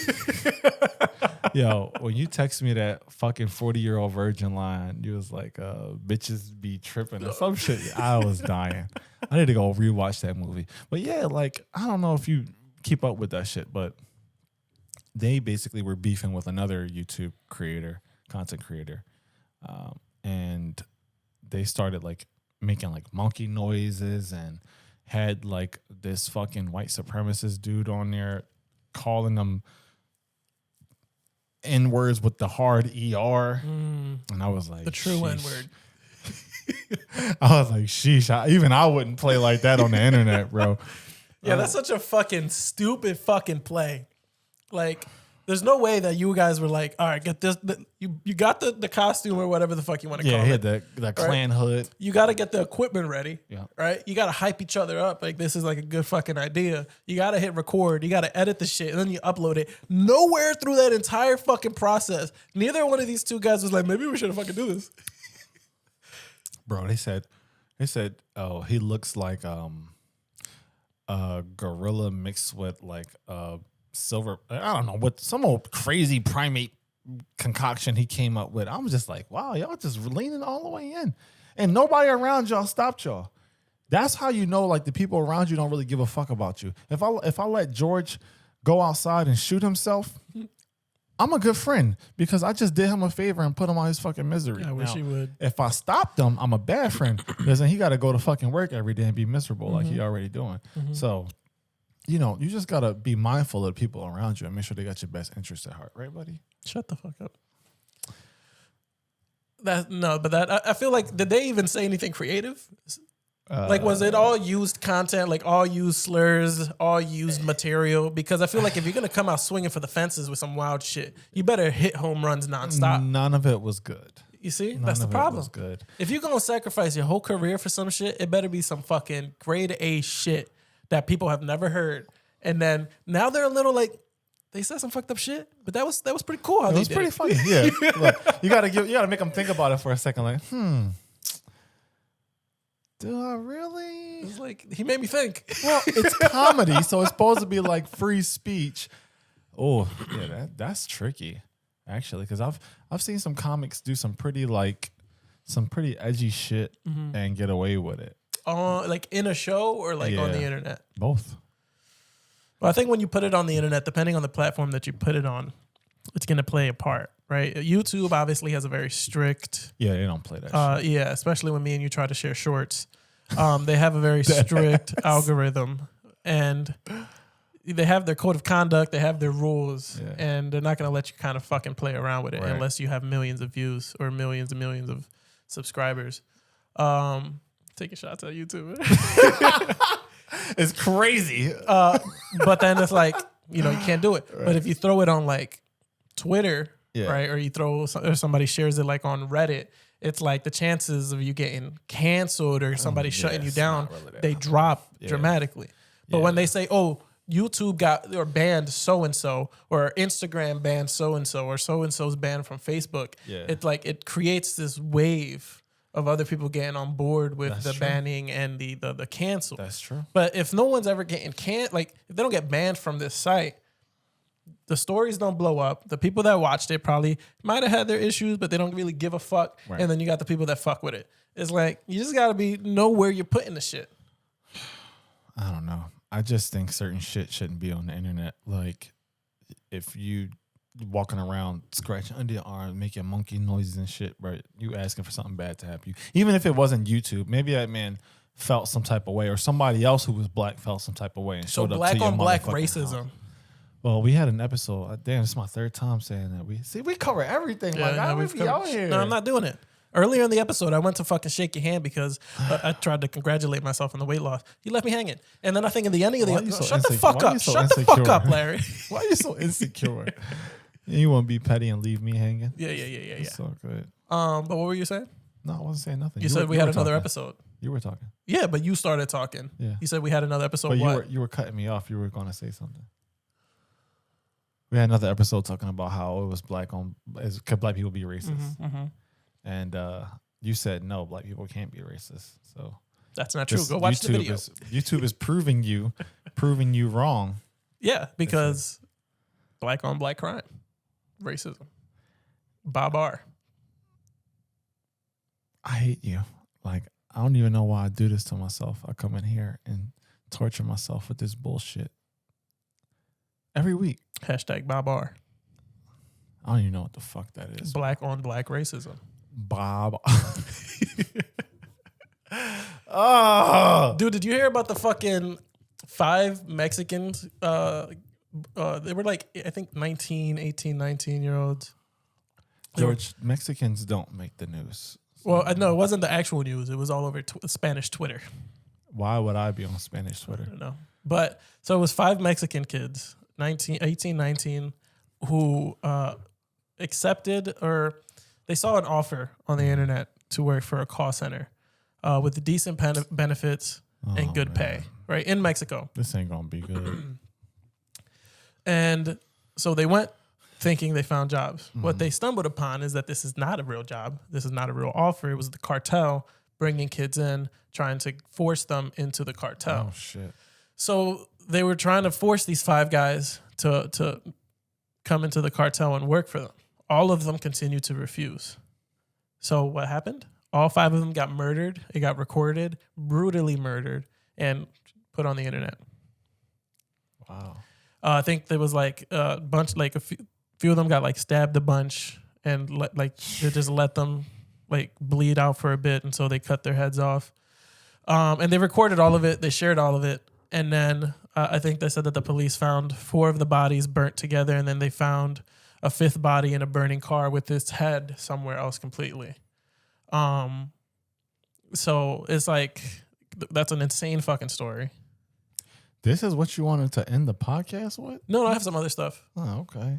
Yo, when you text me that fucking 40-year-old virgin line, you was like, bitches be tripping or some shit. I was dying. I need to go rewatch that movie. But yeah, like, I don't know if you keep up with that shit, but they basically were beefing with another YouTube creator, content creator. And they started like making like monkey noises and had like this fucking white supremacist dude on there calling them N-words with the hard ER. And I was like, the true N-word. I was like, sheesh. I wouldn't play like that on the internet, bro. Yeah, that's such a fucking stupid fucking play. Like, there's no way that you guys were like, all right, get this. You got the costume or whatever the fuck you want to call it. Yeah, he had the clan hood. You got to get the equipment ready. Yeah. Right? You got to hype each other up. Like, this is like a good fucking idea. You got to hit record. You got to edit the shit. And then you upload it. Nowhere through that entire fucking process, neither one of these two guys was like, maybe we should fucking do this. Bro, they said, oh, he looks like a gorilla mixed with like silver, I don't know, what some old crazy primate concoction he came up with. I was just like, wow, y'all just leaning all the way in. And nobody around y'all stopped y'all. That's how you know like the people around you don't really give a fuck about you. If I let George go outside and shoot himself, I'm a good friend because I just did him a favor and put him on his fucking misery. I wish he would. If I stopped him, I'm a bad friend because then he got to go to fucking work every day and be miserable like he already doing. So, you know, you just got to be mindful of the people around you and make sure they got your best interests at heart. Right, buddy? Shut the fuck up. I feel like, did they even say anything creative? Like, was it all used content, like all used slurs, all used material? Because I feel like if you're going to come out swinging for the fences with some wild shit, you better hit home runs nonstop. None of it was good. You see, None that's the of it problem. was good. If you're gonna sacrifice your whole career for some shit, it better be some fucking grade A shit that people have never heard. And then now they're a little like, they said some fucked up shit, but that was pretty cool. How It they was did pretty it. funny. Yeah, look, you gotta make them think about it for a second. Like, do I really? It's like he made me think. Well, it's comedy, so it's supposed to be like free speech. Oh, yeah, that's tricky, actually, because I've seen some comics do some pretty edgy shit and get away with it. Like in a show or like on the internet? Both. Well, I think when you put it on the internet, depending on the platform that you put it on, it's going to play a part, right? YouTube obviously has a very strict... Yeah, they don't play that shit. Yeah, especially when me and you try to share shorts. They have a very strict algorithm, and they have their code of conduct, they have their rules, and they're not going to let you kind of fucking play around with it unless you have millions of views or millions and millions of subscribers. Taking shots at YouTube. It's crazy. But then it's like, you can't do it. Right. But if you throw it on like Twitter, right, or you or somebody shares it like on Reddit, it's like the chances of you getting canceled or somebody shutting you down, they drop dramatically. But when they say, oh, YouTube got or banned so-and-so, or Instagram banned so-and-so, or so-and-so's banned from Facebook, it's like it creates this wave of other people getting on board with the banning and the cancel. That's true. But if no one's ever getting if they don't get banned from this site, the stories don't blow up. The people that watched it probably might have had their issues, but they don't really give a fuck. Right. And then you got the people that fuck with it. It's like, you just got to know where you're putting the shit. I don't know. I just think certain shit shouldn't be on the internet. Like, if you walking around scratching under your arm, making monkey noises and shit, right? You asking for something bad to happen. Even if it wasn't YouTube, maybe that man felt some type of way, or somebody else who was black felt some type of way and showed up to your black on black racism. House. Well, we had an episode. Damn, this is my third time saying that. We cover everything. We be out here. No, I'm not doing it. Earlier in the episode, I went to fucking shake your hand because I tried to congratulate myself on the weight loss. You left me hanging. And then I think in the ending of the episode, shut the fuck up. Shut the fuck up, Larry. Why are you so insecure? You want to be petty and leave me hanging? Yeah. It's so good. But what were you saying? No, I wasn't saying nothing. You said we had another episode. You were talking. Yeah, but you started talking. Yeah. You said we had another episode. But you were cutting me off. You were going to say something. We had another episode talking about how it was could black people be racist? And you said no, black people can't be racist. So that's not true. Go watch the video. YouTube is proving you wrong. Yeah, because black on black crime, racism. Bob R. I hate you. Like, I don't even know why I do this to myself. I come in here and torture myself with this bullshit every week. Hashtag Bob R. I don't even know what the fuck that is. Black on black racism. Bob. Oh, dude, did you hear about the fucking 5 Mexicans? They were like, I think 18, 19-year-olds. George, Mexicans don't make the news. Well, no, it wasn't the actual news. It was all over Spanish Twitter. Why would I be on Spanish Twitter? I don't know. But so it was 5 Mexican kids, 18, 19, who accepted, or they saw an offer on the internet to work for a call center with decent benefits and good pay, right, in Mexico. This ain't going to be good. And so they went thinking they found jobs. Mm-hmm. What they stumbled upon is that this is not a real job. This is not a real offer. It was the cartel bringing kids in, trying to force them into the cartel. Oh, shit. So they were trying to force these 5 guys to come into the cartel and work for them. All of them continued to refuse. So what happened? All 5 of them got murdered. It got recorded, brutally murdered, and put on the internet. Wow. I think there was like a bunch, like a few of them got like stabbed a bunch, and they just let them like bleed out for a bit, and so they cut their heads off. And they recorded all of it. They shared all of it, and then I think they said that the police found 4 of the bodies burnt together, and then they found a 5th body in a burning car with its head somewhere else completely. So it's like, that's an insane fucking story. This is what you wanted to end the podcast with? No, I have some other stuff. Oh, okay.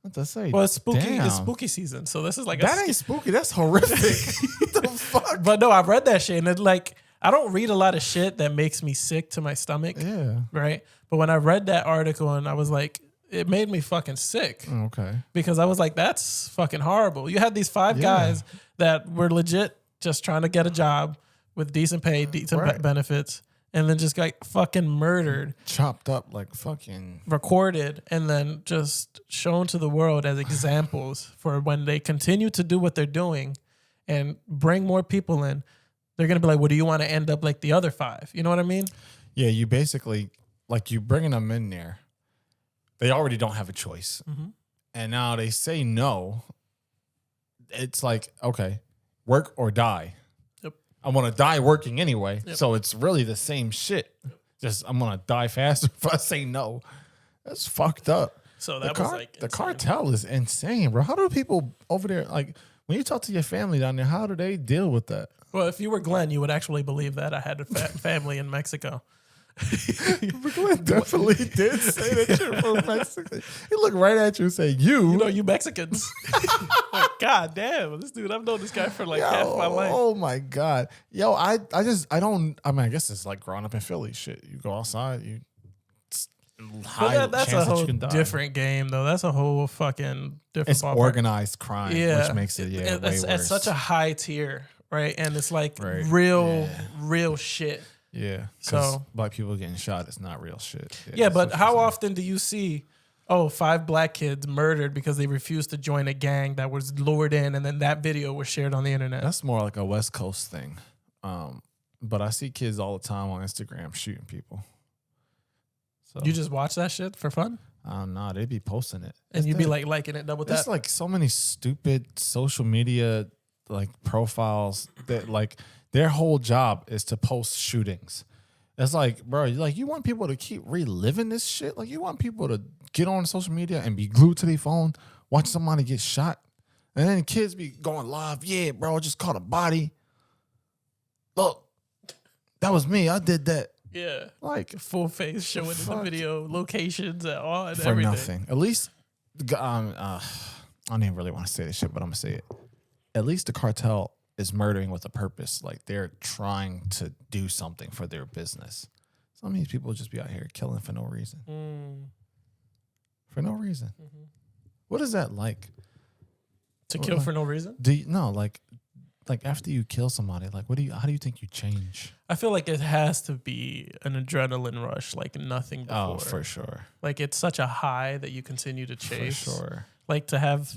What to say? Well, it's spooky. Damn. It's spooky season, so this is like that ain't spooky. That's horrific. What the fuck? But no, I read that shit, and it like I don't read a lot of shit that makes me sick to my stomach. Yeah. Right. But when I read that article, and I was like, it made me fucking sick. Okay. Because I was like, that's fucking horrible. You had these 5 guys that were legit just trying to get a job with decent pay, decent benefits, and then just got fucking murdered. Chopped up like fucking. Recorded and then just shown to the world as examples for when they continue to do what they're doing and bring more people in. They're going to be like, well, do you want to end up like the other 5? You know what I mean? Yeah, you basically, like you bringing them in there. They already don't have a choice. Mm-hmm. And now they say no. It's like, okay, work or die. Yep. I want to die working anyway. Yep. So it's really the same shit. Just I'm going to die faster if I say no. That's fucked up. So that was like the cartel is insane, bro. How do people over there, like when you talk to your family down there, how do they deal with that? Well, if you were Glenn, you would actually believe that I had a family in Mexico. Glenn definitely did say that you're from Mexico. He looked right at you and said, you Mexicans. Like, God damn, this dude, I've known this guy for like half my life. Oh my God. Yo, I guess it's like growing up in Philly shit. You go outside, That's a whole different game, though. That's a whole fucking different It's ballpark. Organized crime, which makes it, way worse. At such a high tier, right? And it's like real shit. Yeah. So black people getting shot, it's not real shit. Yeah, but how often do you see, 5 black kids murdered because they refused to join a gang that was lured in, and then that video was shared on the internet? That's more like a West Coast thing. But I see kids all the time on Instagram shooting people. So you just watch that shit for fun? No, they be posting it. And you'd be like liking it, double tap? There's like so many stupid social media like profiles that like their whole job is to post shootings. It's like, bro, you want people to keep reliving this shit? Like you want people to get on social media and be glued to their phone, watch somebody get shot, and then kids be going live. Yeah, bro, I just caught a body. Look, that was me. I did that. Yeah, like full face showing in the video, locations and all and for everything. Nothing. At least, I don't even really want to say this shit, but I'm gonna say it. At least the cartel is murdering with a purpose. Like they're trying to do something for their business. Some of these people just be out here killing for no reason. For no reason. Mm-hmm. What is that like? To kill for no reason? Like after you kill somebody, like how do you think you change? I feel like it has to be an adrenaline rush, like nothing before. Oh, for sure. Like it's such a high that you continue to chase. For sure. Like to have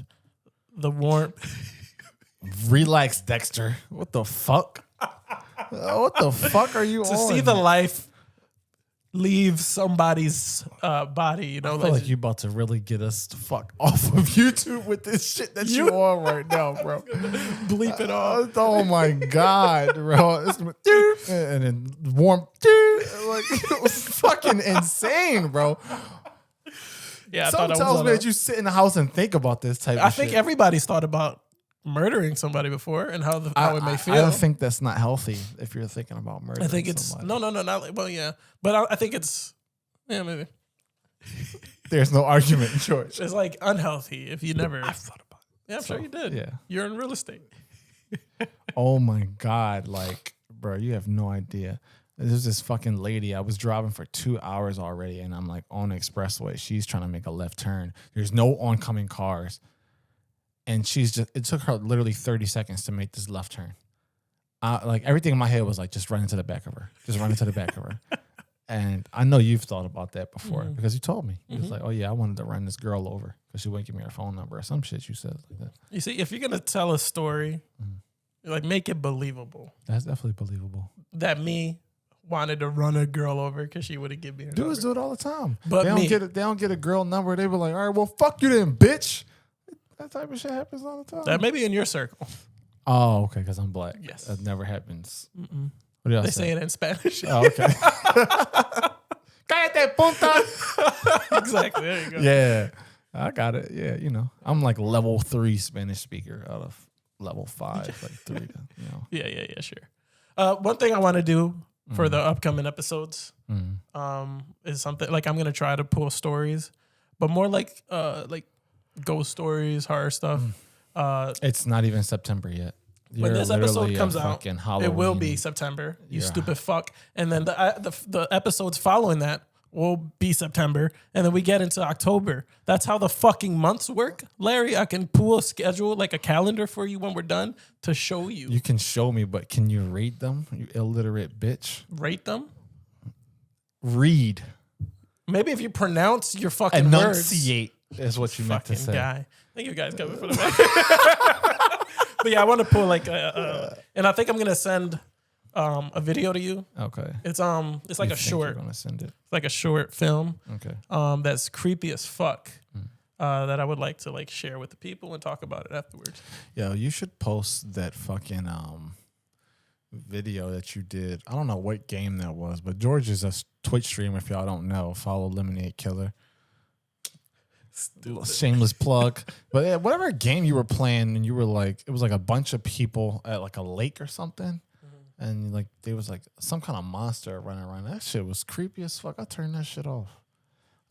the warmth. Relax, Dexter. What the fuck? What the fuck are you to on? see the life leave somebody's body, you know? I feel like you about to really get us the fuck off of YouTube with this shit that you on right now, bro. Bleep it off. Oh my God, bro. And then warm. Like, it was fucking insane, bro. Yeah, Something tells me that you sit in the house and think about this type of shit. I think everybody's thought about murdering somebody before and how it may feel. I don't think that's not healthy if you're thinking about murdering I think it's somebody. no, not like, well, yeah, but I think it's maybe. There's no argument, George. It's like unhealthy if you never. I've thought about it. Yeah, I'm sure you did. Yeah, you're in real estate. Oh my God, like, bro, you have no idea. There's this fucking lady. I was driving for 2 hours already, and I'm like on the expressway. She's trying to make a left turn. There's no oncoming cars. And it took her literally 30 seconds to make this left turn. Like everything in my head was like, just run into the back of her. Just run into the back of her. And I know you've thought about that before because you told me. You was like, oh yeah, I wanted to run this girl over because she wouldn't give me her phone number or some shit you said like that. You see, if you're going to tell a story, like make it believable. That's definitely believable. That me wanted to run a girl over because she wouldn't give me her number. Dudes do it all the time. But they don't get a girl number. They be like, all right, well, fuck you then, bitch. That type of shit happens all the time. That may be in your circle. Oh, okay, because I'm black. Yes. That never happens. Mm-mm. What do they say it in Spanish. Oh, okay. Cállate, punta. Exactly. There you go. Yeah. I got it. Yeah, I'm like level 3 Spanish speaker out of level 5, like 3. Yeah, sure. One thing I want to do for the upcoming episodes is something like I'm gonna try to pull stories, but more like ghost stories, horror stuff. It's not even September yet. When this episode comes out, Halloween. it will be September. You stupid fuck. And then the episodes following that will be September, and then we get into October. That's how the fucking months work, Larry. I can pull a schedule, like a calendar for you when we're done to show you. You can show me, but can you rate them? You illiterate bitch. Rate them. Read. Maybe if you pronounce your fucking enunciate words. Is what you meant to say. Guy. I think you guys coming for the back. But yeah, I want to pull like and I think I'm gonna send a video to you. Okay. It's like a short. You're gonna send it. It's like a short film. Okay. That's creepy as fuck. That I would like to like share with the people and talk about it afterwards. Yo, you should post that fucking video that you did. I don't know what game that was, but George is a Twitch streamer. If y'all don't know, follow Lemonade Killer. Shameless plug. But yeah, whatever game you were playing, and you were like, it was like a bunch of people at like a lake or something, and like there was like some kind of monster running around. That shit was creepy as fuck. I turned that shit off.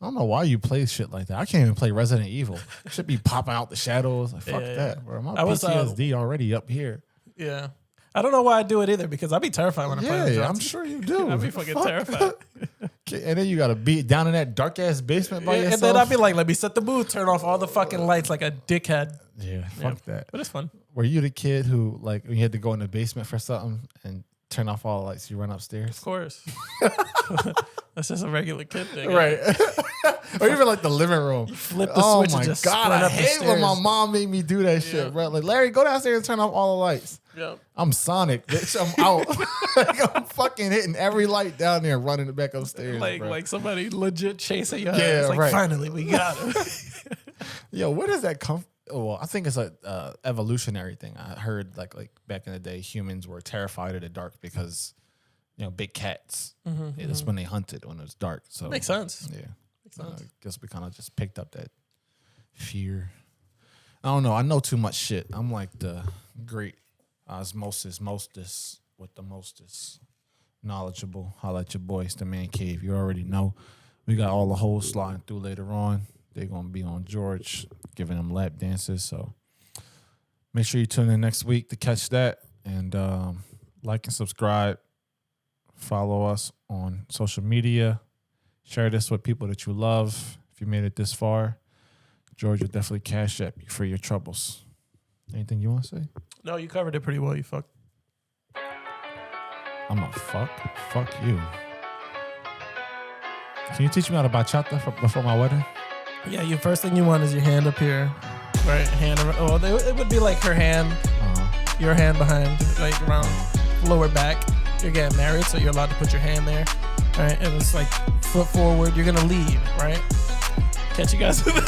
I don't know why you play shit like that. I can't even play Resident Evil. Should be popping out the shadows. Like, fuck that. Bro. My PTSD already up here. Yeah. I don't know why I do it either, because I'd be terrified when I play. Yeah, I'm sure you do. I'd be fucking terrified. And then you got to be down in that dark ass basement by yourself. And then I'd be like, let me set the mood, turn off all the fucking lights like a dickhead. Yeah, fuck that. But it's fun. Were you the kid who, like, when you had to go in the basement for something and turn off all the lights, you run upstairs? Of course. That's just a regular kid thing. Right. Or even like the living room. You flip the switch and just sprint I up the hate when stairs. my mom made me do that shit, bro. Like, Larry, go downstairs and turn off all the lights. Yep. I'm Sonic, bitch. I'm out. Like, I'm fucking hitting every light down there and running it back upstairs. Like somebody legit chasing your ass. Yeah, Like, right. Finally, we got him. Yo, where does that come from? Well, I think it's a evolutionary thing. I heard like back in the day, humans were terrified of the dark because, you know, big cats. That's when they hunted, when it was dark. So Makes sense. Yeah. Makes sense. I guess we kind of just picked up that fear. I don't know. I know too much shit. I'm like the great osmosis mostest with the mostest knowledgeable. Holla at your boys, the Mancave. You already know. We got all the hoes sliding through later on. They're going to be on George, giving them lap dances. So make sure you tune in next week to catch that. And like and subscribe. Follow us on social media. Share this with people that you love. If you made it this far, George will definitely cash app you for your troubles. Anything you want to say? No, you covered it pretty well, you fuck. I'm a fuck? Fuck you. Can you teach me how to bachata before my wedding? Yeah, your first thing you want is your hand up here. Right? Hand around. Oh, it would be like her hand, your hand behind, like around lower back. You're getting married, so you're allowed to put your hand there. Right? And it's like foot forward. You're going to lead, right? Catch you guys in the